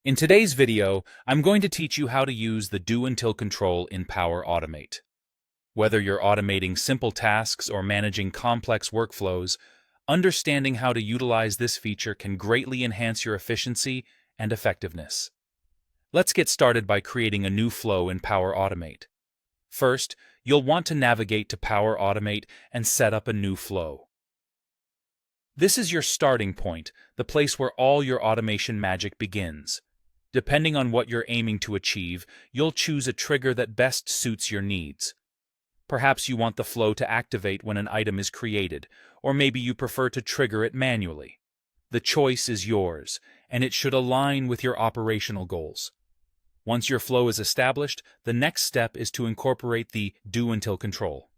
In today's video, I'm going to teach you how to use the Do Until control in Power Automate. Whether you're automating simple tasks or managing complex workflows, understanding how to utilize this feature can greatly enhance your efficiency and effectiveness. Let's get started by creating a new flow in Power Automate. First, you'll want to navigate to Power Automate and set up a new flow. This is your starting point, the place where all your automation magic begins. Depending on what you're aiming to achieve, you'll choose a trigger that best suits your needs. Perhaps you want the flow to activate when an item is created, or maybe you prefer to trigger it manually. The choice is yours, and it should align with your operational goals. Once your flow is established, the next step is to incorporate the Do Until control.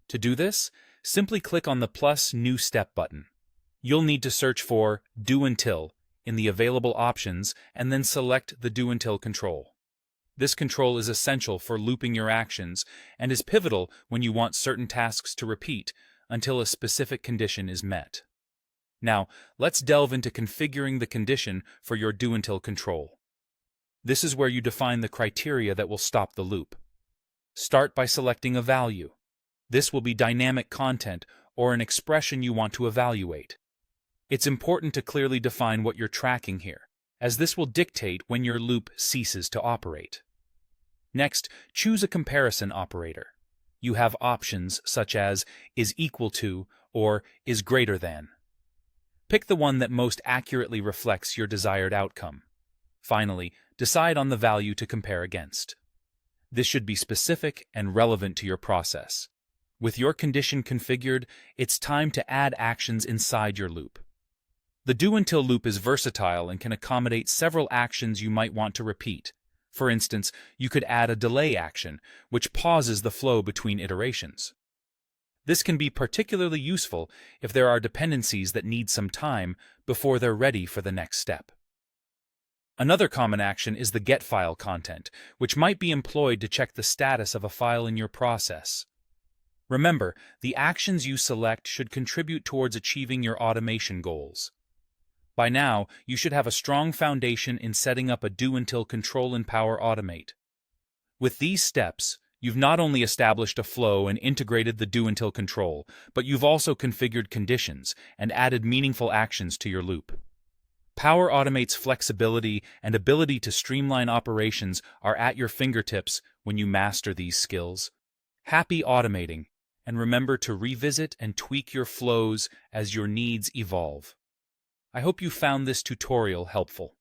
To do this, simply click on the plus New Step button. You'll need to search for Do Until in the available options and then select the Do Until control. This control is essential for looping your actions and is pivotal when you want certain tasks to repeat until a specific condition is met. Now, let's delve into configuring the condition for your Do Until control. This is where you define the criteria that will stop the loop. Start by selecting a value. This will be dynamic content or an expression you want to evaluate. It's important to clearly define what you're tracking here, as this will dictate when your loop ceases to operate. Next, choose a comparison operator. You have options such as is equal to or is greater than. Pick the one that most accurately reflects your desired outcome. Finally, decide on the value to compare against. This should be specific and relevant to your process. With your condition configured, it's time to add actions inside your loop. The Do Until loop is versatile and can accommodate several actions you might want to repeat. For instance, you could add a delay action, which pauses the flow between iterations. This can be particularly useful if there are dependencies that need some time before they're ready for the next step. Another common action is the Get File content, which might be employed to check the status of a file in your process. Remember, the actions you select should contribute towards achieving your automation goals. By now, you should have a strong foundation in setting up a Do Until control in Power Automate. With these steps, you've not only established a flow and integrated the Do Until control, but you've also configured conditions and added meaningful actions to your loop. Power Automate's flexibility and ability to streamline operations are at your fingertips when you master these skills. Happy automating, and remember to revisit and tweak your flows as your needs evolve. I hope you found this tutorial helpful.